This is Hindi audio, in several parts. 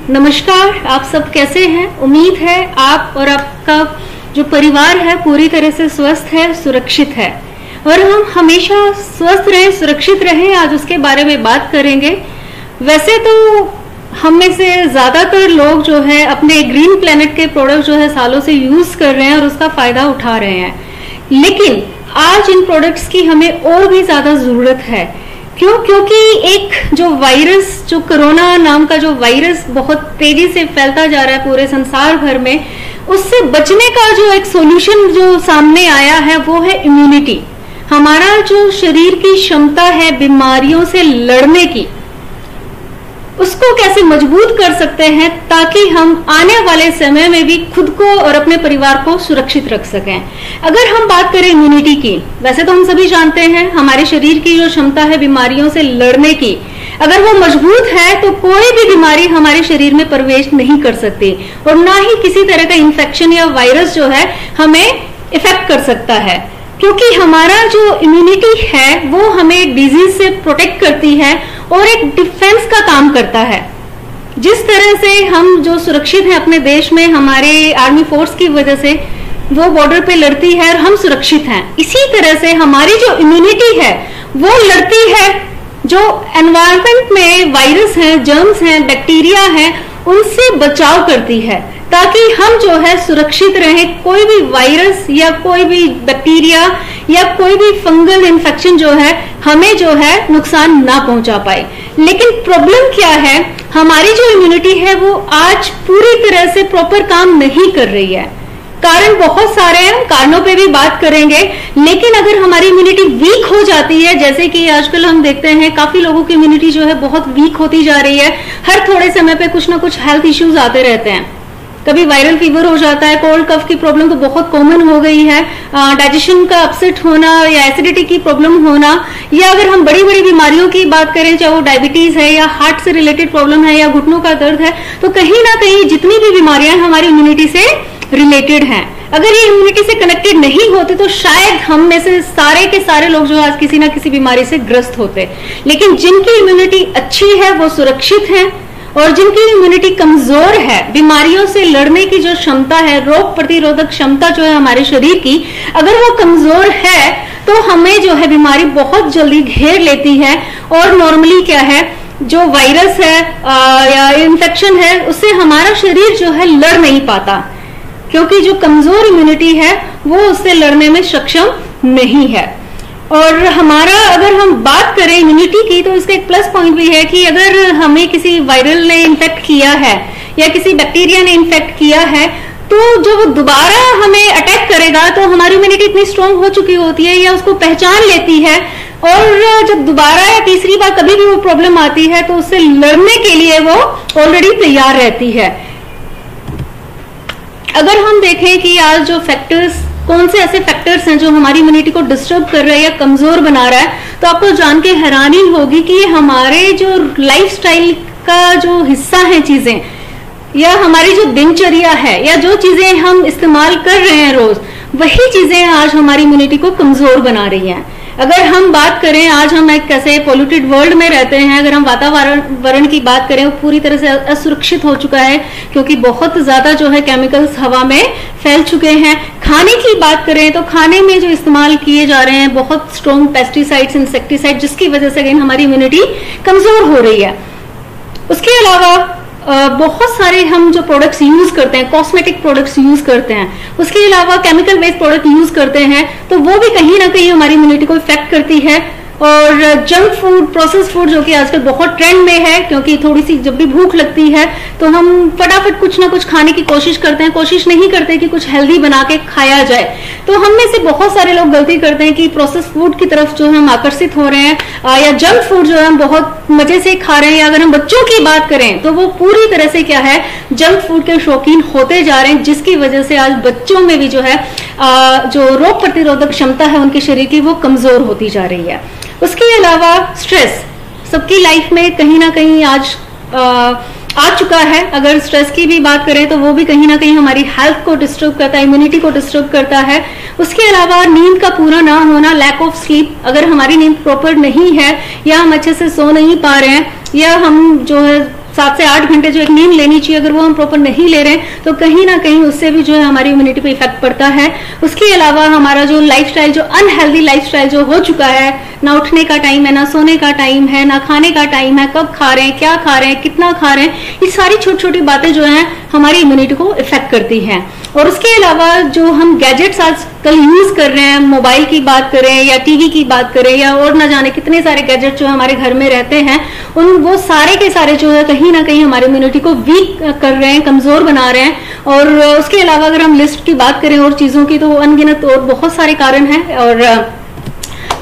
नमस्कार, आप सब कैसे हैं? उम्मीद है आप और आपका जो परिवार है पूरी तरह से स्वस्थ है, सुरक्षित है और हम हमेशा स्वस्थ रहें, सुरक्षित रहें। आज उसके बारे में बात करेंगे। वैसे तो हम में से ज्यादातर लोग जो है अपने ग्रीन प्लेनेट के प्रोडक्ट जो है सालों से यूज कर रहे हैं और उसका फायदा उठा रहे हैं, लेकिन आज इन प्रोडक्ट्स की हमें और भी ज्यादा जरूरत है। क्यों? क्योंकि एक जो वायरस, जो कोरोना नाम का जो वायरस बहुत तेजी से फैलता जा रहा है पूरे संसार भर में, उससे बचने का जो एक सॉल्यूशन जो सामने आया है वो है इम्यूनिटी। हमारा जो शरीर की क्षमता है बीमारियों से लड़ने की, उसको कैसे मजबूत कर सकते हैं ताकि हम आने वाले समय में भी खुद को और अपने परिवार को सुरक्षित रख सकें। अगर हम बात करें इम्यूनिटी की, वैसे तो हम सभी जानते हैं हमारे शरीर की जो क्षमता है बीमारियों से लड़ने की, अगर वो मजबूत है तो कोई भी बीमारी हमारे शरीर में प्रवेश नहीं कर सकती और ना ही किसी तरह का इन्फेक्शन या वायरस जो है हमें इफेक्ट कर सकता है, क्योंकि हमारा जो इम्यूनिटी है वो हमें डिजीज से प्रोटेक्ट करती है और एक डिफेंस का काम करता है। जिस तरह से हम जो सुरक्षित हैं अपने देश में, हमारे आर्मी फोर्स की वजह से वो बॉर्डर पे लड़ती है और हम सुरक्षित हैं, इसी तरह से हमारी जो इम्यूनिटी है वो लड़ती है जो एनवायरनमेंट में वायरस हैं, जर्म्स हैं, बैक्टीरिया हैं, उनसे बचाव करती है ताकि हम जो है सुरक्षित रहें। कोई भी वायरस या कोई भी बैक्टीरिया या कोई भी फंगल इन्फेक्शन जो है हमें जो है नुकसान ना पहुंचा पाए। लेकिन प्रॉब्लम क्या है, हमारी जो इम्यूनिटी है वो आज पूरी तरह से प्रॉपर काम नहीं कर रही है। कारण बहुत सारे हैं, कारणों पे भी बात करेंगे, लेकिन अगर हमारी इम्यूनिटी वीक हो जाती है, जैसे कि आजकल हम देखते हैं काफी लोगों की इम्यूनिटी जो है बहुत वीक होती जा रही है, हर थोड़े समय पे कुछ ना कुछ हेल्थ इश्यूज आते रहते हैं। कभी वायरल फीवर हो जाता है, कोल्ड कफ की प्रॉब्लम तो बहुत कॉमन हो गई है, डाइजेशन का अपसेट होना या एसिडिटी की प्रॉब्लम होना, या अगर हम बड़ी बड़ी बीमारियों की बात करें, चाहे वो डायबिटीज है या हार्ट से रिलेटेड प्रॉब्लम है या घुटनों का दर्द है, तो कहीं ना कहीं जितनी भी बीमारियां हमारी इम्यूनिटी से रिलेटेड हैं, अगर ये इम्यूनिटी से कनेक्टेड नहीं होते तो शायद हम में से सारे के सारे लोग जो आज किसी ना किसी बीमारी से ग्रस्त होते। लेकिन जिनकी इम्यूनिटी अच्छी है वो सुरक्षित है, और जिनकी इम्यूनिटी कमजोर है, बीमारियों से लड़ने की जो क्षमता है, रोग प्रतिरोधक क्षमता जो है हमारे शरीर की, अगर वो कमजोर है तो हमें जो है बीमारी बहुत जल्दी घेर लेती है। और नॉर्मली क्या है, जो वायरस है या इन्फेक्शन है, उससे हमारा शरीर जो है लड़ नहीं पाता, क्योंकि जो कमजोर इम्यूनिटी है वो उससे लड़ने में सक्षम नहीं है। और हमारा अगर हम बात करें इम्यूनिटी की, तो इसका एक प्लस पॉइंट भी है कि अगर हमें किसी वायरल ने इन्फेक्ट किया है या किसी बैक्टीरिया ने इन्फेक्ट किया है, तो जब वो दोबारा हमें अटैक करेगा तो हमारी इम्यूनिटी इतनी स्ट्रांग हो चुकी होती है या उसको पहचान लेती है, और जब दोबारा या तीसरी बार कभी भी वो प्रॉब्लम आती है तो उससे लड़ने के लिए वो ऑलरेडी तैयार रहती है। अगर हम देखें कि आज जो फैक्टर्स, कौन से ऐसे फैक्टर्स हैं जो हमारी इम्यूनिटी को डिस्टर्ब कर रहा है या कमजोर बना रहा है, तो आपको जान के हैरानी होगी कि ये हमारे जो लाइफस्टाइल का जो हिस्सा है चीजें, या हमारी जो दिनचर्या है, या जो चीजें हम इस्तेमाल कर रहे हैं रोज, वही चीजें आज हमारी इम्यूनिटी को कमजोर बना रही हैं। अगर हम बात करें, आज हम एक कैसे पोल्यूटेड वर्ल्ड में रहते हैं, अगर हम वातावरण की बात करें, वो पूरी तरह से असुरक्षित हो चुका है क्योंकि बहुत ज्यादा जो है केमिकल्स हवा में फैल चुके हैं। खाने की बात करें तो खाने में जो इस्तेमाल किए जा रहे हैं बहुत स्ट्रॉन्ग पेस्टिसाइड्स, इंसेक्टिसाइड, जिसकी वजह से अगेन हमारी इम्यूनिटी कमजोर हो रही है। उसके अलावा बहुत सारे हम जो प्रोडक्ट्स यूज करते हैं, कॉस्मेटिक प्रोडक्ट्स यूज करते हैं, उसके अलावा केमिकल बेस्ड प्रोडक्ट यूज करते हैं, तो वो भी कहीं ना कहीं हमारी इम्यूनिटी को इफेक्ट करती है। और जंक फूड, प्रोसेस फूड जो कि आजकल बहुत ट्रेंड में है, क्योंकि थोड़ी सी जब भी भूख लगती है तो हम फटाफट कुछ ना कुछ खाने की कोशिश करते हैं, कोशिश नहीं करते कि कुछ हेल्दी बना के खाया जाए। तो हम में से बहुत सारे लोग गलती करते हैं कि प्रोसेस फूड की तरफ जो है हम आकर्षित हो रहे हैं, या जंक फूड जो है हम बहुत मजे से खा रहे हैं। या अगर हम बच्चों की बात करें तो वो पूरी तरह से क्या है, जंक फूड के शौकीन होते जा रहे हैं, जिसकी वजह से आज बच्चों में भी जो है जो रोग प्रतिरोधक क्षमता है उनके शरीर की, वो कमजोर होती जा रही है। उसके अलावा स्ट्रेस सबकी लाइफ में कहीं ना कहीं आज आ चुका है। अगर स्ट्रेस की भी बात करें तो वो भी कहीं ना कहीं हमारी हेल्थ को डिस्टर्ब करता है, इम्यूनिटी को डिस्टर्ब करता है। उसके अलावा नींद का पूरा ना होना, लैक ऑफ स्लीप, अगर हमारी नींद प्रॉपर नहीं है या हम अच्छे से सो नहीं पा रहे हैं या हम जो है 7 से 8 घंटे जो एक नींद लेनी चाहिए, अगर वो हम प्रॉपर नहीं ले रहे हैं तो कहीं ना कहीं उससे भी जो है हमारी इम्यूनिटी पे इफेक्ट पड़ता है। उसके अलावा हमारा जो लाइफस्टाइल, जो अनहेल्दी लाइफस्टाइल जो हो चुका है, ना उठने का टाइम है, ना सोने का टाइम है, ना खाने का टाइम है, कब खा रहे हैं, क्या खा रहे हैं, कितना खा रहे हैं, ये सारी छोटी छोटी बातें जो है हमारी इम्यूनिटी को इफेक्ट करती हैं। और उसके अलावा जो हम गैजेट्स आजकल यूज कर रहे हैं, मोबाइल की बात करें या टीवी की बात करें या और ना जाने कितने सारे गैजेट जो हमारे घर में रहते हैं, वो सारे के सारे जो है कहीं ना कहीं हमारी इम्यूनिटी को वीक कर रहे हैं, कमजोर बना रहे हैं। और उसके अलावा अगर हम लिस्ट की बात करें और चीजों की, तो अनगिनत और बहुत सारे कारण हैं और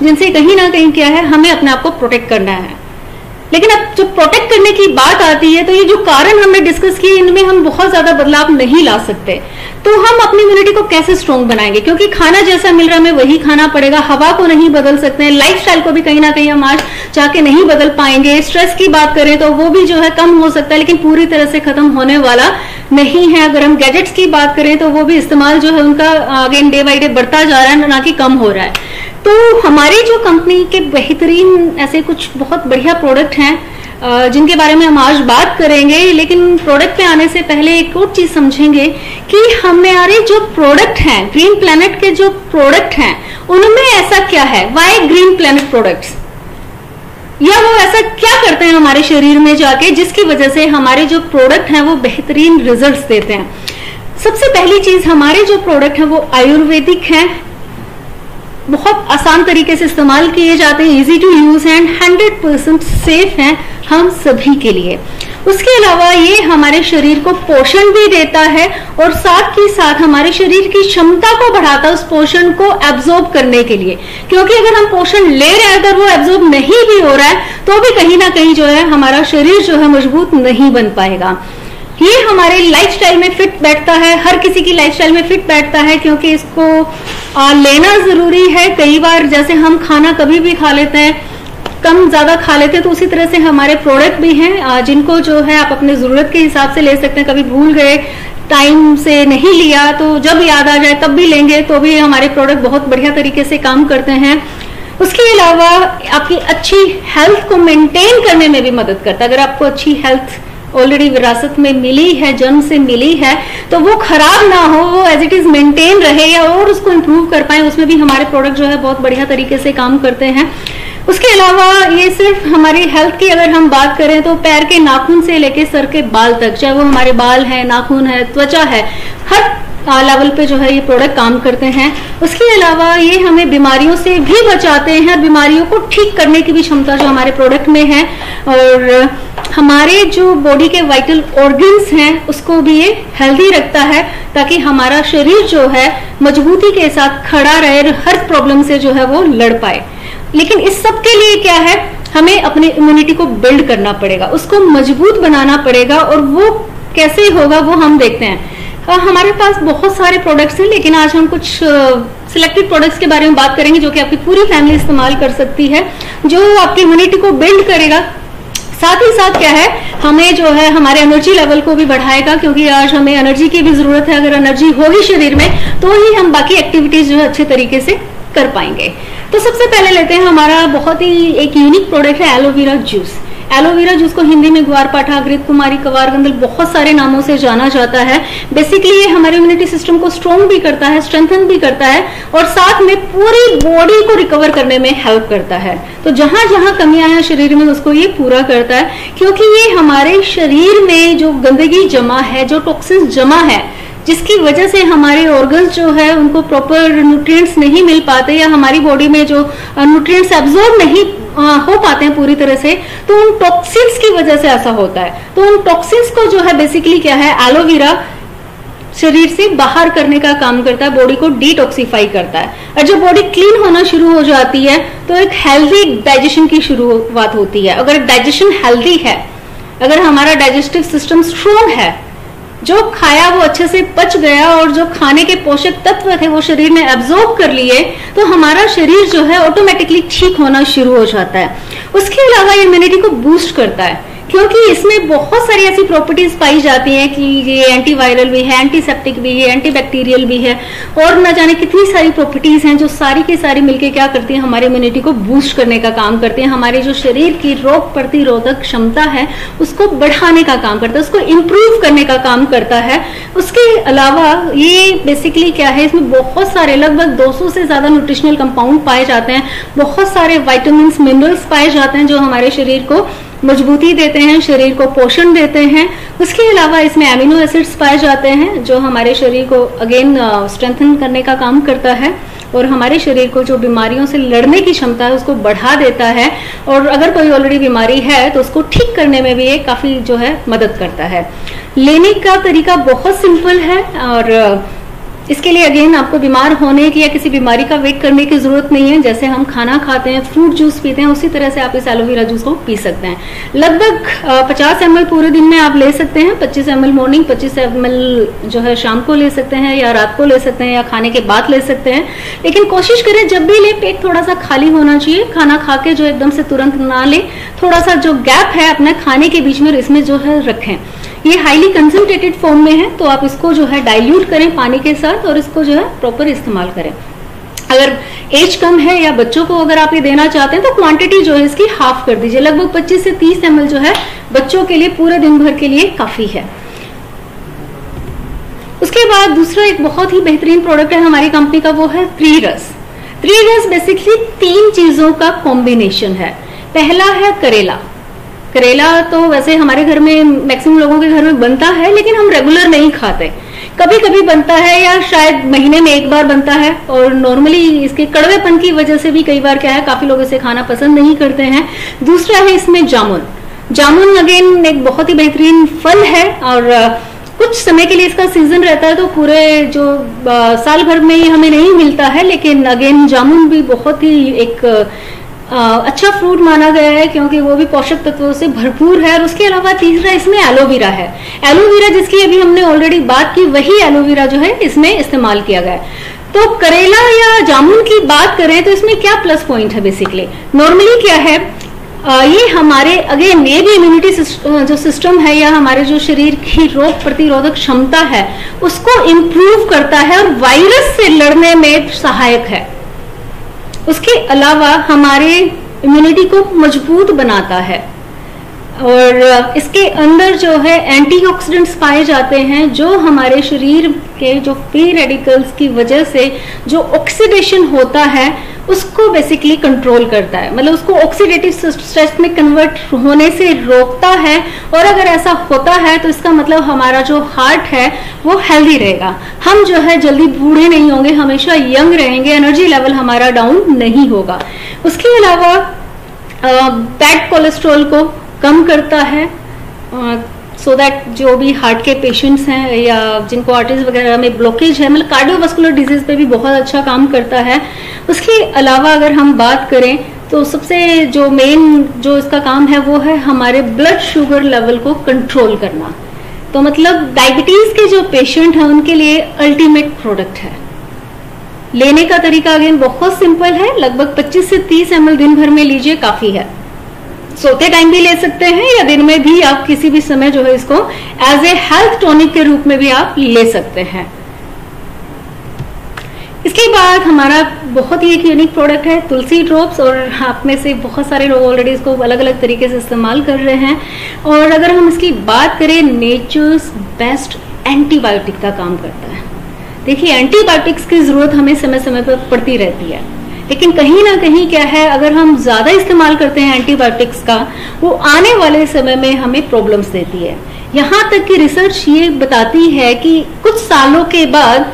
जिनसे कहीं ना कहीं क्या है, हमें अपने आप को प्रोटेक्ट करना है। लेकिन अब जब प्रोटेक्ट करने की बात आती है तो ये जो कारण हमने डिस्कस किए, इनमें हम बहुत ज्यादा बदलाव नहीं ला सकते। तो हम अपनी इम्यूनिटी को कैसे स्ट्रॉन्ग बनाएंगे? क्योंकि खाना जैसा मिल रहा है हमें वही खाना पड़ेगा, हवा को नहीं बदल सकते हैं, लाइफस्टाइल को भी कहीं ना कहीं हम आज जाके नहीं बदल पाएंगे। स्ट्रेस की बात करें तो वो भी जो है कम हो सकता है, लेकिन पूरी तरह से खत्म होने वाला नहीं है। अगर हम गैजेट्स की बात करें तो वो भी इस्तेमाल जो है उनका अगेन डे बाई डे बढ़ता जा रहा है, ना कि कम हो रहा है। तो हमारी जो कंपनी के बेहतरीन ऐसे कुछ बहुत बढ़िया प्रोडक्ट हैं जिनके बारे में हम आज बात करेंगे, लेकिन प्रोडक्ट पे आने से पहले एक और चीज समझेंगे कि हमारे जो प्रोडक्ट हैं, ग्रीन प्लैनेट के जो प्रोडक्ट हैं, उनमें ऐसा क्या है, वाई ग्रीन प्लैनेट प्रोडक्ट्स, या वो ऐसा क्या करते हैं हमारे शरीर में जाके जिसकी वजह से हमारे जो प्रोडक्ट हैं वो बेहतरीन रिजल्ट्स देते हैं। सबसे पहली चीज, हमारे जो प्रोडक्ट हैं वो आयुर्वेदिक हैं, बहुत आसान तरीके से इस्तेमाल किए जाते हैं, easy to use and 100% safe हैं हम सभी के लिए। उसके अलावा ये हमारे शरीर को पोषण भी देता है और साथ ही साथ हमारे शरीर की क्षमता को बढ़ाता है उस पोषण को एब्जॉर्ब करने के लिए। क्योंकि अगर हम पोषण ले रहे हैं, अगर वो एब्जॉर्ब नहीं भी हो रहा है, तो भी कहीं ना कहीं जो है हमारा शरीर जो है मजबूत नहीं बन पाएगा। ये हमारे लाइफस्टाइल में फिट बैठता है, हर किसी की लाइफस्टाइल में फिट बैठता है, क्योंकि इसको लेना जरूरी है। कई बार जैसे हम खाना कभी भी खा लेते हैं, कम ज्यादा खा लेते हैं, तो उसी तरह से हमारे प्रोडक्ट भी हैं जिनको जो है आप अपने जरूरत के हिसाब से ले सकते हैं। कभी भूल गए, टाइम से नहीं लिया, तो जब याद आ जाए तब भी लेंगे, तो भी हमारे प्रोडक्ट बहुत बढ़िया तरीके से काम करते हैं। उसके अलावा आपकी अच्छी हेल्थ को मेंटेन करने में भी मदद करता है। अगर आपको अच्छी हेल्थ ऑलरेडी विरासत में मिली है, जन्म से मिली है, तो वो खराब ना हो, वो एज इट इज मेंटेन रहे या और उसको इम्प्रूव कर पाए, उसमें भी हमारे प्रोडक्ट जो है बहुत बढ़िया तरीके से काम करते हैं। उसके अलावा ये सिर्फ हमारी हेल्थ की अगर हम बात करें तो पैर के नाखून से लेके सर के बाल तक, चाहे वो हमारे बाल है, नाखून है, त्वचा है, हर लेवल पे जो है ये प्रोडक्ट काम करते हैं। उसके अलावा ये हमें बीमारियों से भी बचाते हैं, बीमारियों को ठीक करने की भी क्षमता जो हमारे प्रोडक्ट में है। और हमारे जो बॉडी के वाइटल ऑर्गन्स हैं उसको भी ये हेल्दी रखता है, ताकि हमारा शरीर जो है मजबूती के साथ खड़ा रहे, हर प्रॉब्लम से जो है वो लड़ पाए। लेकिन इस सब के लिए क्या है, हमें अपनी इम्यूनिटी को बिल्ड करना पड़ेगा, उसको मजबूत बनाना पड़ेगा। और वो कैसे होगा वो हम देखते हैं। हमारे पास बहुत सारे प्रोडक्ट्स हैं, लेकिन आज हम कुछ सिलेक्टेड प्रोडक्ट्स के बारे में बात करेंगे जो कि आपकी पूरी फैमिली इस्तेमाल कर सकती है, जो आपकी इम्यूनिटी को बिल्ड करेगा। साथ ही साथ क्या है, हमें जो है हमारे एनर्जी लेवल को भी बढ़ाएगा, क्योंकि आज हमें एनर्जी की भी जरूरत है। अगर एनर्जी होगी शरीर में तो ही हम बाकी एक्टिविटीज जो है अच्छे तरीके से कर पाएंगे। तो सबसे पहले लेते हैं हमारा बहुत ही एक यूनिक प्रोडक्ट है एलोवेरा जूस। एलोवेरा जूस को हिंदी में ग्वारपाठा, घृत कुमारी, कवार गंधल बहुत सारे नामों से जाना जाता है। बेसिकली ये हमारे इम्यूनिटी सिस्टम को स्ट्रॉन्ग भी करता है, स्ट्रेंथन भी करता है और साथ में पूरी बॉडी को रिकवर करने में हेल्प करता है। तो जहां जहां कमियां हैं शरीर में उसको ये पूरा करता है, क्योंकि ये हमारे शरीर में जो गंदगी जमा है, जो टॉक्सिन जमा है, जिसकी वजह से हमारे ऑर्गन्स जो है उनको प्रॉपर न्यूट्रिएंट्स नहीं मिल पाते या हमारी बॉडी में जो न्यूट्रिएंट्स एब्जॉर्ब नहीं हो पाते हैं पूरी तरह से, तो उन टॉक्सिन्स की वजह से ऐसा होता है। तो उन टॉक्सिन्स को जो है बेसिकली क्या है, एलोवेरा शरीर से बाहर करने का काम करता है, बॉडी को डिटॉक्सिफाई करता है। और जब बॉडी क्लीन होना शुरू हो जाती है तो एक हेल्दी डाइजेशन की शुरुआत होती है। अगर डाइजेशन हेल्दी है, अगर हमारा डाइजेस्टिव सिस्टम स्ट्रॉन्ग है, जो खाया वो अच्छे से पच गया और जो खाने के पोषक तत्व थे वो शरीर ने एब्जॉर्ब कर लिए, तो हमारा शरीर जो है ऑटोमेटिकली ठीक होना शुरू हो जाता है। उसके अलावा इम्यूनिटी को बूस्ट करता है, क्योंकि इसमें बहुत सारी ऐसी प्रॉपर्टीज पाई जाती हैं कि ये एंटीवायरल भी है, एंटीसेप्टिक भी है, एंटीबैक्टीरियल भी है, और न जाने कितनी सारी प्रॉपर्टीज हैं जो सारी की सारी मिलके क्या करती हैं, हमारी इम्यूनिटी को बूस्ट करने का काम करती हैं, हमारे जो शरीर की रोग प्रतिरोधक क्षमता है उसको बढ़ाने का काम करता है, उसको इम्प्रूव करने का काम करता है। उसके अलावा ये बेसिकली क्या है, इसमें बहुत सारे लगभग 200 से ज्यादा न्यूट्रिशनल कंपाउंड पाए जाते हैं, बहुत सारे विटामिन मिनरल्स पाए जाते हैं जो हमारे शरीर को मजबूती देते हैं, शरीर को पोषण देते हैं। उसके अलावा इसमें एमिनो एसिड्स पाए जाते हैं जो हमारे शरीर को अगेन स्ट्रेंथन करने का काम करता है और हमारे शरीर को जो बीमारियों से लड़ने की क्षमता है उसको बढ़ा देता है, और अगर कोई ऑलरेडी बीमारी है तो उसको ठीक करने में भी ये काफी जो है मदद करता है। लेने का तरीका बहुत सिंपल है और इसके लिए अगेन आपको बीमार होने की या किसी बीमारी का वेट करने की जरूरत नहीं है। जैसे हम खाना खाते हैं, फ्रूट जूस पीते हैं, उसी तरह से आप इस एलोवेरा जूस को पी सकते हैं। लगभग 50 ml पूरे दिन में आप ले सकते हैं, 25 ml मॉर्निंग, 25 ml जो है शाम को ले सकते हैं या रात को ले सकते हैं या खाने के बाद ले सकते हैं। लेकिन कोशिश करें जब भी ले पेट थोड़ा सा खाली होना चाहिए, खाना खा के जो एकदम से तुरंत ना ले, थोड़ा सा जो गैप है अपने खाने के बीच में इसमें जो है रखें। ये हाईली कंसंट्रेटेड फॉर्म में है तो आप इसको जो है डाइल्यूट करें पानी के साथ और इसको जो है प्रॉपर इस्तेमाल करें। अगर एज कम है या बच्चों को अगर आप ये देना चाहते हैं तो क्वांटिटी जो है इसकी हाफ कर दीजिए, लगभग 25 से 30 ml जो है बच्चों के लिए पूरे दिन भर के लिए काफी है। उसके बाद दूसरा एक बहुत ही बेहतरीन प्रोडक्ट है हमारी कंपनी का, वो है त्रिरस। त्रिरस बेसिकली 3 चीजों का कॉम्बिनेशन है। पहला है करेला। करेला तो वैसे हमारे घर में मैक्सिमम लोगों के घर में बनता है, लेकिन हम रेगुलर नहीं खाते, कभी कभी बनता है या शायद महीने में एक बार बनता है, और नॉर्मली इसके कड़वेपन की वजह से भी कई बार क्या है काफी लोग इसे खाना पसंद नहीं करते हैं। दूसरा है इसमें जामुन। जामुन अगेन एक बहुत ही बेहतरीन फल है और कुछ समय के लिए इसका सीजन रहता है, तो पूरे जो साल भर में ही हमें नहीं मिलता है, लेकिन अगेन जामुन भी बहुत ही एक अच्छा फ्रूट माना गया है क्योंकि वो भी पोषक तत्वों से भरपूर है। और उसके अलावा तीसरा इसमें एलोवेरा है। एलोवेरा जिसकी अभी हमने ऑलरेडी बात की, वही एलोवेरा जो है इसमें इस्तेमाल किया गया है। तो करेला या जामुन की बात करें तो इसमें क्या प्लस पॉइंट है, बेसिकली नॉर्मली क्या है, ये हमारे अगेन ये भी इम्यूनिटी जो सिस्टम है या हमारे जो शरीर की रोग प्रतिरोधक क्षमता है उसको इम्प्रूव करता है और वायरस से लड़ने में सहायक है। उसके अलावा हमारे इम्यूनिटी को मजबूत बनाता है और इसके अंदर जो है एंटीऑक्सीडेंट्स पाए जाते हैं जो हमारे शरीर के जो फ्री रेडिकल्स की वजह से जो ऑक्सीडेशन होता है उसको बेसिकली कंट्रोल करता है, मतलब उसको ऑक्सीडेटिव स्ट्रेस में कन्वर्ट होने से रोकता है। और अगर ऐसा होता है तो इसका मतलब हमारा जो हार्ट है वो हेल्दी रहेगा, हम जो है जल्दी बूढ़े नहीं होंगे, हमेशा यंग रहेंगे, एनर्जी लेवल हमारा डाउन नहीं होगा। उसके अलावा बैड कोलेस्ट्रॉल को कम करता है, सो दैट जो भी हार्ट के पेशेंट्स हैं या जिनको आर्टरीज वगैरह में ब्लॉकेज है, मतलब कार्डियोवास्कुलर डिजीज पे भी बहुत अच्छा काम करता है। उसके अलावा अगर हम बात करें तो सबसे जो मेन जो इसका काम है वो है हमारे ब्लड शुगर लेवल को कंट्रोल करना। तो मतलब डायबिटीज के जो पेशेंट हैं उनके लिए अल्टीमेट प्रोडक्ट है। लेने का तरीका अगेन बहुत सिंपल है, लगभग 25 से 30 ml दिन भर में लीजिए, काफी है। सोते टाइम भी ले सकते हैं या दिन में भी आप किसी भी समय जो है इसको एज ए हेल्थ टॉनिक के रूप में भी आप ले सकते हैं। इसके बाद हमारा बहुत ही एक यूनिक प्रोडक्ट है तुलसी ड्रॉप्स, और आप में से बहुत सारे लोग ऑलरेडी इसको अलग अलग तरीके से इस्तेमाल कर रहे हैं। और अगर हम इसकी बात करें, नेचर्स बेस्ट एंटीबायोटिक का काम करता है। देखिए एंटीबायोटिक्स की जरूरत हमें समय समय पर पड़ती रहती है, लेकिन कहीं ना कहीं क्या है, अगर हम ज्यादा इस्तेमाल करते हैं एंटीबायोटिक्स का, वो आने वाले समय में हमें प्रॉब्लम्स देती है। यहाँ तक कि रिसर्च ये बताती है कि कुछ सालों के बाद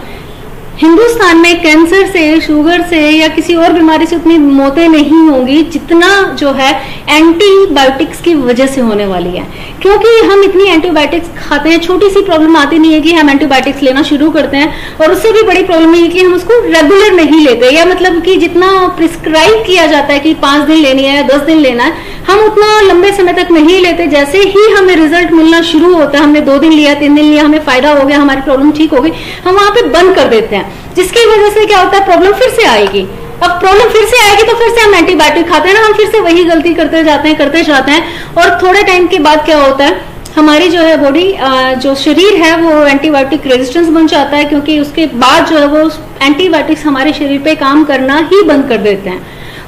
हिंदुस्तान में कैंसर से, शुगर से या किसी और बीमारी से उतनी मौतें नहीं होंगी जितना जो है एंटीबायोटिक्स की वजह से होने वाली है। क्योंकि हम इतनी एंटीबायोटिक्स खाते हैं, छोटी सी प्रॉब्लम आती नहीं है कि हम एंटीबायोटिक्स लेना शुरू करते हैं, और उससे भी बड़ी प्रॉब्लम है कि हम उसको रेगुलर नहीं लेते, या मतलब कि जितना प्रिस्क्राइब किया जाता है कि 5 दिन लेनी है, 10 दिन लेना है, हम उतना लंबे समय तक नहीं लेते। जैसे ही हमें रिजल्ट मिलना शुरू होता है, हमने 2 दिन लिया, 3 दिन लिया, हमें फायदा हो गया, हमारी प्रॉब्लम ठीक हो गई, हम वहां पे बंद कर देते हैं, जिसकी वजह से क्या होता है, प्रॉब्लम फिर से आएगी। अब प्रॉब्लम फिर से आएगी तो फिर से हम एंटीबायोटिक खाते हैं ना, हम फिर से वही गलती करते जाते हैं और थोड़े टाइम के बाद क्या होता है, हमारी जो है बॉडी, जो शरीर है वो एंटीबायोटिक रेजिस्टेंस बन जाता है, क्योंकि उसके बाद जो है वो एंटीबायोटिक्स हमारे शरीर पे काम करना ही बंद कर देते हैं।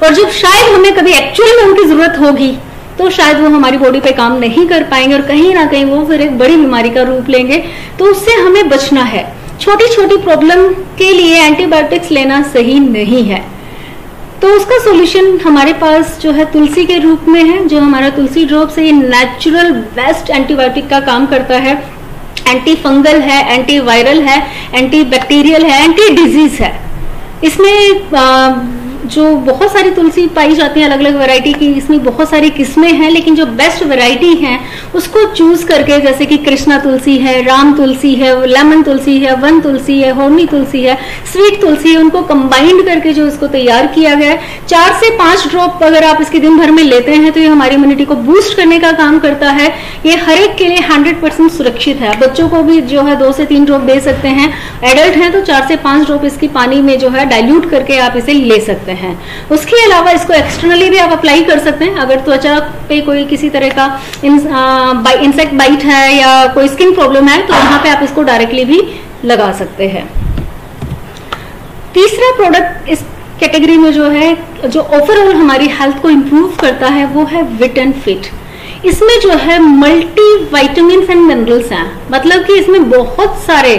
और जब शायद हमें कभी एक्चुअली में उनकी जरूरत होगी तो शायद वो हमारी बॉडी पे काम नहीं कर पाएंगे और कहीं ना कहीं वो फिर एक बड़ी बीमारी का रूप लेंगे। तो उससे हमें बचना है। छोटी छोटी प्रॉब्लम के लिए एंटीबायोटिक्स लेना सही नहीं है। तो उसका सॉल्यूशन हमारे पास जो है तुलसी के रूप में है, जो हमारा तुलसी ड्रॉप से ये नेचुरल बेस्ट एंटीबायोटिक का काम करता है। एंटी फंगल है, एंटी वायरल है, एंटी बैक्टीरियल है, एंटी डिजीज है। इसमें जो बहुत सारी तुलसी पाई जाती है अलग अलग वैरायटी की, इसमें बहुत सारी किस्में हैं, लेकिन जो बेस्ट वैरायटी है उसको चूज करके, जैसे कि कृष्णा तुलसी है, राम तुलसी है, लेमन तुलसी है, वन तुलसी है, हॉर्नी तुलसी है, स्वीट तुलसी है, उनको कंबाइंड करके जो इसको तैयार किया गया है। 4 से 5 ड्रॉप अगर आप इसके दिन भर में लेते हैं तो ये हमारी इम्यूनिटी को बूस्ट करने का काम करता है। ये हर एक के लिए 100% सुरक्षित है। बच्चों को भी जो है 2 से 3 ड्रॉप दे सकते हैं, एडल्ट हैं तो 4 से 5 ड्रॉप इसकी पानी में जो है डाइल्यूट करके आप इसे ले सकते हैं। उसके अलावा इसको एक्सटर्नली भी आप अप्लाई कर सकते हैं। अगर त्वचा पे कोई किसी तरह का इंसेक्ट बाइट है या कोई स्किन प्रॉब्लम है तो वहां पे आप इसको डायरेक्टली भी लगा सकते हैं। तीसरा प्रोडक्ट इस कैटेगरी में जो है, जो ओवरऑल हमारी हेल्थ को इंप्रूव करता है, वो है विट एंड फिट। इसमें जो है मल्टी विटामिन एंड मिनरल्स हैं, मतलब कि इसमें बहुत सारे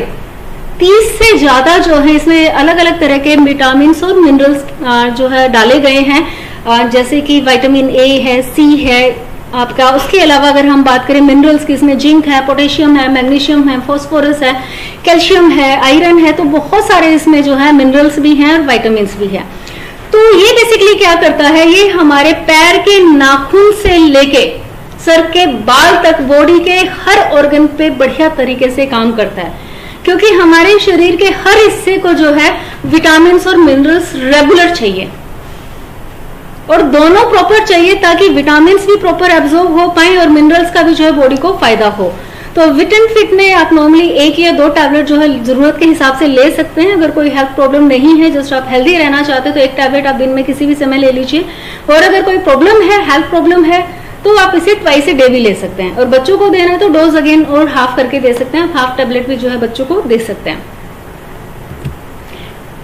30 से ज्यादा जो है इसमें अलग अलग तरह के विटामिन और मिनरल्स जो है डाले गए हैं, जैसे कि विटामिन ए है, सी है आपका। उसके अलावा अगर हम बात करें मिनरल्स की, इसमें जिंक है, पोटेशियम है, मैग्नीशियम है, फास्फोरस है, कैल्शियम है, आयरन है, तो बहुत सारे इसमें जो है मिनरल्स भी हैं और विटामिन भी है। तो ये बेसिकली क्या करता है, ये हमारे पैर के नाखून से लेके सर के बाल तक बॉडी के हर ऑर्गन पे बढ़िया तरीके से काम करता है, क्योंकि हमारे शरीर के हर हिस्से को जो है विटामिन और मिनरल्स रेगुलर चाहिए और दोनों प्रॉपर चाहिए, ताकि विटामिन भी प्रॉपर एब्जॉर्ब हो पाए और मिनरल्स का भी जो है बॉडी को फायदा हो। तो विट एंड फिट में आप नॉर्मली 1 या 2 टैबलेट जो है जरूरत के हिसाब से ले सकते हैं। अगर कोई हेल्थ प्रॉब्लम नहीं है, जस्ट आप हेल्दी रहना चाहते हैं, तो 1 टैबलेट आप दिन में किसी भी समय ले लीजिए। और अगर कोई प्रॉब्लम है, हेल्थ प्रॉब्लम है, तो आप इसे ट्वाइस ए डे भी ले सकते हैं। और बच्चों को देना है तो डोज अगेन और हाफ करके दे सकते हैं, हाफ टैबलेट भी जो है बच्चों को दे सकते हैं।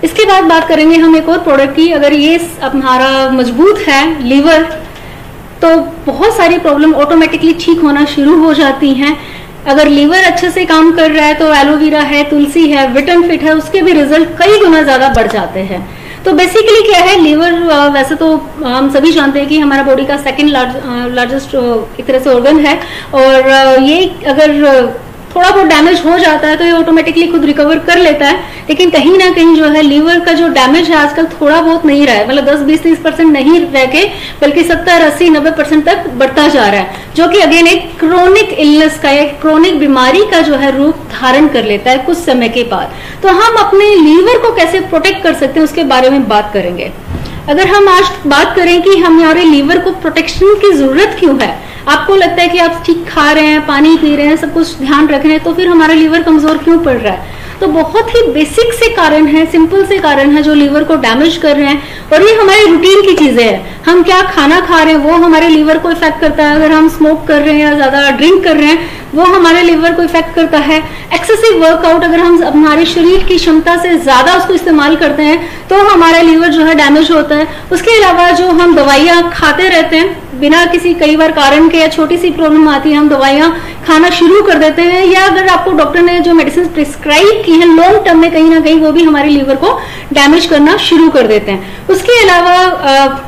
इसके बाद बात करेंगे हम एक और प्रोडक्ट की। अगर ये हमारा मजबूत है लीवर, तो बहुत सारी प्रॉब्लम ऑटोमेटिकली ठीक होना शुरू हो जाती हैं। अगर लीवर अच्छे से काम कर रहा है तो एलोवेरा है, तुलसी है, विट एंड फिट है, उसके भी रिजल्ट कई गुना ज्यादा बढ़ जाते हैं। तो बेसिकली क्या है, लीवर वैसे तो हम सभी जानते हैं कि हमारा बॉडी का सेकंड लार्जेस्ट एक तरह से ऑर्गन है, और ये अगर थोड़ा बहुत डैमेज हो जाता है तो ये ऑटोमेटिकली खुद रिकवर कर लेता है। लेकिन कहीं ना कहीं जो है लीवर का जो डैमेज है आजकल थोड़ा बहुत नहीं रहा है, मतलब 10-20-30% नहीं रह के बल्कि 70-80-90% तक बढ़ता जा रहा है, जो कि अगेन एक क्रोनिक इलनेस का, एक क्रोनिक बीमारी का जो है रूप धारण कर लेता है कुछ समय के बाद। तो हम अपने लीवर को कैसे प्रोटेक्ट कर सकते हैं उसके बारे में बात करेंगे। अगर हम आज बात करें कि हमारे लीवर को प्रोटेक्शन की जरूरत क्यों है, आपको लगता है कि आप ठीक खा रहे हैं, पानी पी रहे हैं, सब कुछ ध्यान रख रहे हैं, तो फिर हमारा लीवर कमजोर क्यों पड़ रहा है? तो बहुत ही बेसिक से कारण है, सिंपल से कारण है जो लीवर को डैमेज कर रहे हैं। और ये हमारे रूटीन की चीजें हैं। हम क्या खाना खा रहे हैं वो हमारे लीवर को इफेक्ट करता है। अगर हम स्मोक कर रहे हैं या ज्यादा ड्रिंक कर रहे हैं वो हमारे लीवर को इफेक्ट करता है। एक्सेसिव वर्कआउट, अगर हम हमारे शरीर की क्षमता से ज्यादा उसको इस्तेमाल करते हैं तो हमारा लीवर जो है डैमेज होता है। उसके अलावा जो हम दवाइयां खाते रहते हैं बिना किसी कई बार कारण के, या छोटी सी प्रॉब्लम आती है हम दवाइयां खाना शुरू कर देते हैं, या अगर आपको डॉक्टर ने जो मेडिसिन प्रिस्क्राइब की है लॉन्ग टर्म में कहीं ना कहीं वो भी हमारे लीवर को डैमेज करना शुरू कर देते हैं। उसके अलावा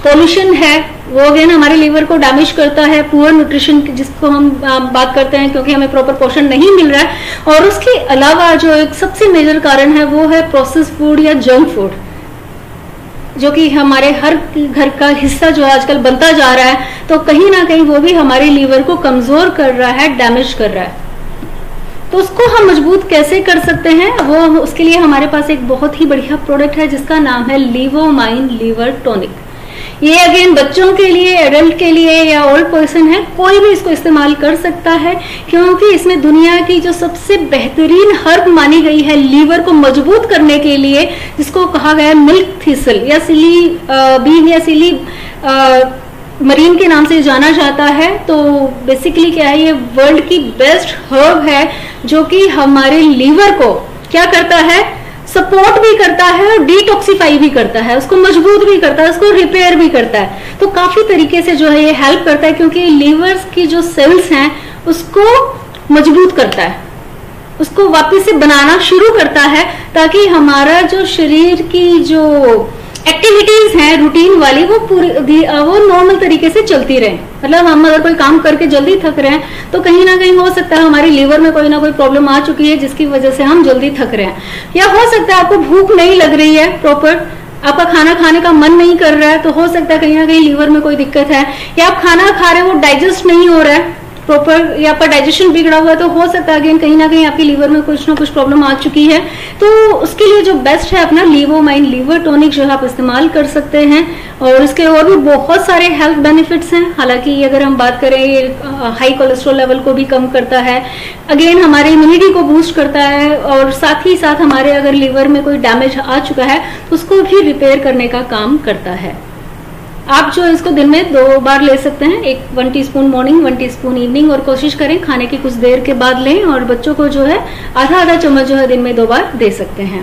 पॉल्यूशन है, वो अगेन हमारे लीवर को डैमेज करता है। पुअर न्यूट्रिशन जिसको हम बात करते हैं, क्योंकि हमें प्रॉपर पोषण नहीं मिल रहा है। और उसके अलावा जो एक सबसे मेजर कारण है वो है प्रोसेस फूड या जंक फूड, जो कि हमारे हर घर का हिस्सा जो आजकल बनता जा रहा है, तो कहीं ना कहीं वो भी हमारे लीवर को कमजोर कर रहा है, डैमेज कर रहा है। तो उसको हम मजबूत कैसे कर सकते हैं, वो उसके लिए हमारे पास एक बहुत ही बढ़िया प्रोडक्ट है जिसका नाम है लिवोमाइन लीवर टॉनिक। ये अगेन बच्चों के लिए, एडल्ट के लिए या ओल्ड पर्सन है, कोई भी इसको इस्तेमाल कर सकता है, क्योंकि इसमें दुनिया की जो सबसे बेहतरीन हर्ब मानी गई है लीवर को मजबूत करने के लिए, जिसको कहा गया है मिल्क थिसल या सिली बीन या सिली मरीन के नाम से जाना जाता है। तो बेसिकली क्या है, ये वर्ल्ड की बेस्ट हर्ब है जो कि हमारे लीवर को क्या करता है, सपोर्ट भी करता है और डिटॉक्सिफाई भी करता है, उसको मजबूत भी करता है, उसको रिपेयर भी करता है। तो काफी तरीके से जो है ये हेल्प करता है, क्योंकि लीवर की जो सेल्स हैं उसको मजबूत करता है, उसको वापस से बनाना शुरू करता है, ताकि हमारा जो शरीर की जो एक्टिविटीज हैं रूटीन वाली वो नॉर्मल तरीके से चलती रहे। मतलब हम अगर कोई काम करके जल्दी थक रहे हैं तो कहीं ना कहीं हो सकता है हमारे लीवर में कोई ना कोई प्रॉब्लम आ चुकी है जिसकी वजह से हम जल्दी थक रहे हैं, या हो सकता है आपको भूख नहीं लग रही है प्रॉपर, आपका खाना खाने का मन नहीं कर रहा है, तो हो सकता है कहीं ना कहीं लीवर में कोई दिक्कत है, या आप खाना खा रहे हैं वो डाइजेस्ट नहीं हो रहा है प्रॉपर, या आपका डाइजेशन बिगड़ा हुआ है, तो हो सकता है अगेन कहीं ना कहीं आपके लीवर में कुछ ना कुछ प्रॉब्लम आ चुकी है। तो उसके लिए जो बेस्ट है अपना लीवोमाइन लीवर टॉनिक जो है आप इस्तेमाल कर सकते हैं, और इसके और भी बहुत सारे हेल्थ बेनिफिट्स हैं। हालांकि अगर हम बात करें, ये हाई कोलेस्ट्रॉल लेवल को भी कम करता है, अगेन हमारे इम्यूनिटी को बूस्ट करता है, और साथ ही साथ हमारे अगर लीवर में कोई डैमेज आ चुका है तो उसको भी रिपेयर करने का काम करता है। आप जो इसको दिन में 2 बार ले सकते हैं, 1 टीस्पून मॉर्निंग, 1 टीस्पून इवनिंग, और कोशिश करें खाने की कुछ देर के बाद लें, और बच्चों को जो है आधा चम्मच जो है दिन में 2 बार दे सकते हैं।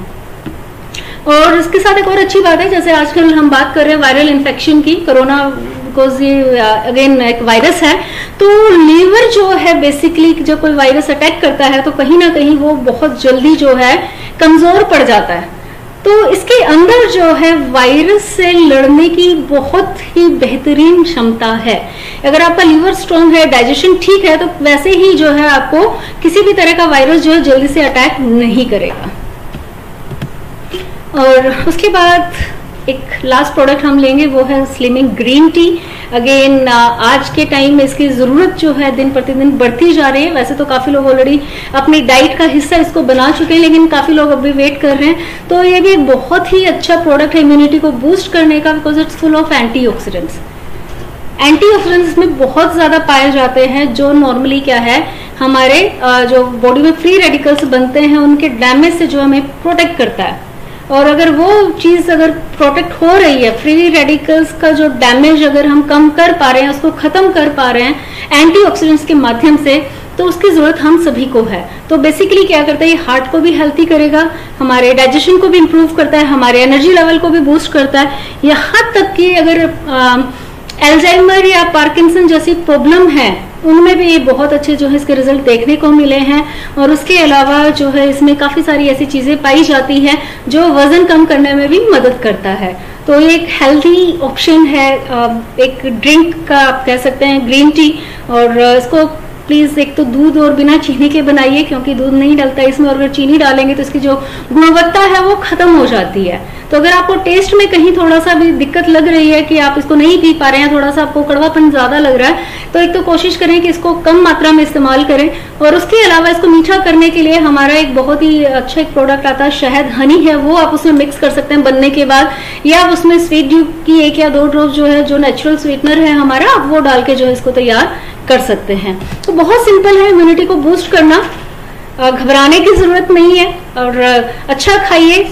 और इसके साथ एक और अच्छी बात है, जैसे आजकल हम बात कर रहे हैं वायरल इन्फेक्शन की, कोरोना बिकॉज ये अगेन एक वायरस है, तो लीवर जो है बेसिकली जब कोई वायरस अटैक करता है तो कहीं ना कहीं वो बहुत जल्दी जो है कमजोर पड़ जाता है। तो इसके अंदर जो है वायरस से लड़ने की बहुत ही बेहतरीन क्षमता है। अगर आपका लीवर स्ट्रांग है, डाइजेशन ठीक है, तो वैसे ही जो है आपको किसी भी तरह का वायरस जो है जल्दी से अटैक नहीं करेगा। और उसके बाद एक लास्ट प्रोडक्ट हम लेंगे, वो है स्लिमिंग ग्रीन टी। अगेन आज के टाइम में इसकी जरूरत जो है दिन प्रतिदिन बढ़ती जा रही है। वैसे तो काफी लोग ऑलरेडी अपनी डाइट का हिस्सा इसको बना चुके हैं, लेकिन काफी लोग अभी वेट कर रहे हैं। तो ये भी एक बहुत ही अच्छा प्रोडक्ट है इम्यूनिटी को बूस्ट करने का, because it's full of antioxidants. Antioxidants इसमें बहुत ज्यादा पाए जाते हैं, जो नॉर्मली क्या है हमारे जो बॉडी में फ्री रेडिकल्स बनते हैं उनके डैमेज से जो हमें प्रोटेक्ट करता है। और अगर वो चीज अगर प्रोटेक्ट हो रही है, फ्री रेडिकल्स का जो डैमेज अगर हम कम कर पा रहे हैं, उसको खत्म कर पा रहे हैं एंटीऑक्सीडेंट्स के माध्यम से, तो उसकी जरूरत हम सभी को है। तो बेसिकली क्या करता है, ये हार्ट को भी हेल्थी करेगा, हमारे डाइजेशन को भी इंप्रूव करता है, हमारे एनर्जी लेवल को भी बूस्ट करता है। यहाँ तक कि अगर एल्जाइमर या पार्किंसन जैसी प्रॉब्लम है उनमें भी ये बहुत अच्छे जो है इसके रिजल्ट देखने को मिले हैं। और उसके अलावा जो है इसमें काफी सारी ऐसी चीजें पाई जाती हैं जो वजन कम करने में भी मदद करता है। तो ये एक हेल्थी ऑप्शन है, एक ड्रिंक का आप कह सकते हैं ग्रीन टी। और इसको प्लीज एक तो दूध और बिना चीनी के बनाइए, क्योंकि दूध नहीं डलता है इसमें, और अगर चीनी डालेंगे तो इसकी जो गुणवत्ता है वो खत्म हो जाती है। तो अगर आपको टेस्ट में कहीं थोड़ा सा भी दिक्कत लग रही है कि आप इसको नहीं पी पा रहे हैं, थोड़ा सा आपको कड़वापन ज्यादा लग रहा है, तो एक तो कोशिश करें कि इसको कम मात्रा में इस्तेमाल करें। और उसके अलावा इसको मीठा करने के लिए हमारा एक बहुत ही अच्छा एक प्रोडक्ट आता है, शहद हनी है, वो आप उसमें मिक्स कर सकते हैं बनने के बाद, या आप उसमें स्वीट ड्यू की 1 या 2 ड्रॉप जो है जो नेचुरल स्वीटनर है हमारा, आप वो डाल के जो है इसको तैयार कर सकते हैं। तो बहुत सिंपल है इम्यूनिटी को बूस्ट करना, घबराने की जरूरत नहीं है। और अच्छा खाइए,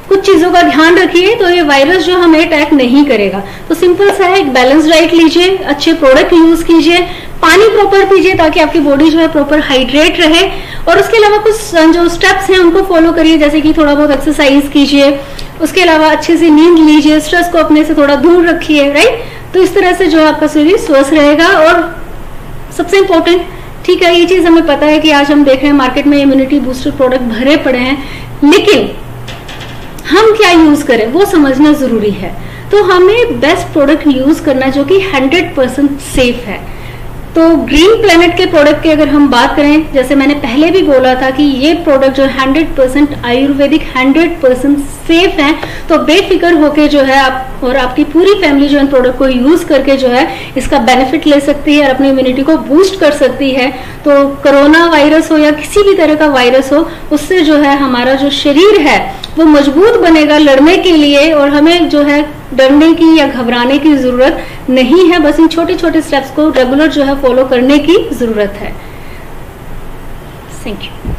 कुछ चीजों का ध्यान रखिए, तो ये वायरस जो हमें अटैक नहीं करेगा। तो सिंपल सा है, एक बैलेंस डाइट लीजिए, अच्छे प्रोडक्ट यूज कीजिए, पानी प्रॉपर पीजिए ताकि आपकी बॉडी जो है प्रॉपर हाइड्रेट रहे। और उसके अलावा कुछ जो स्टेप्स हैं उनको फॉलो करिए, जैसे कि थोड़ा बहुत एक्सरसाइज कीजिए, उसके अलावा अच्छे से नींद लीजिए, स्ट्रेस को अपने से थोड़ा दूर रखिए, राइट। तो इस तरह से जो है आपका शरीर स्वस्थ रहेगा। और सबसे इंपॉर्टेंट, ठीक है, ये चीज हमें पता है कि आज हम देख रहे हैं मार्केट में इम्यूनिटी बूस्टर प्रोडक्ट भरे पड़े हैं, लेकिन हम क्या यूज करें वो समझना जरूरी है। तो हमें बेस्ट प्रोडक्ट यूज करना जो कि 100% सेफ है। तो ग्रीन प्लेनेट के प्रोडक्ट की अगर हम बात करें, जैसे मैंने पहले भी बोला था कि ये प्रोडक्ट जो 100% आयुर्वेदिक, 100% सेफ है। तो बेफिक्र होके जो है आप और आपकी पूरी फैमिली जो इन प्रोडक्ट को यूज करके जो है इसका बेनिफिट ले सकती है और अपनी इम्यूनिटी को बूस्ट कर सकती है। तो कोरोना वायरस हो या किसी भी तरह का वायरस हो, उससे जो है हमारा जो शरीर है वो मजबूत बनेगा लड़ने के लिए, और हमें जो है डरने की या घबराने की जरूरत नहीं है। बस इन छोटे छोटे स्टेप्स को रेगुलर जो है फॉलो करने की जरूरत है। Thank you.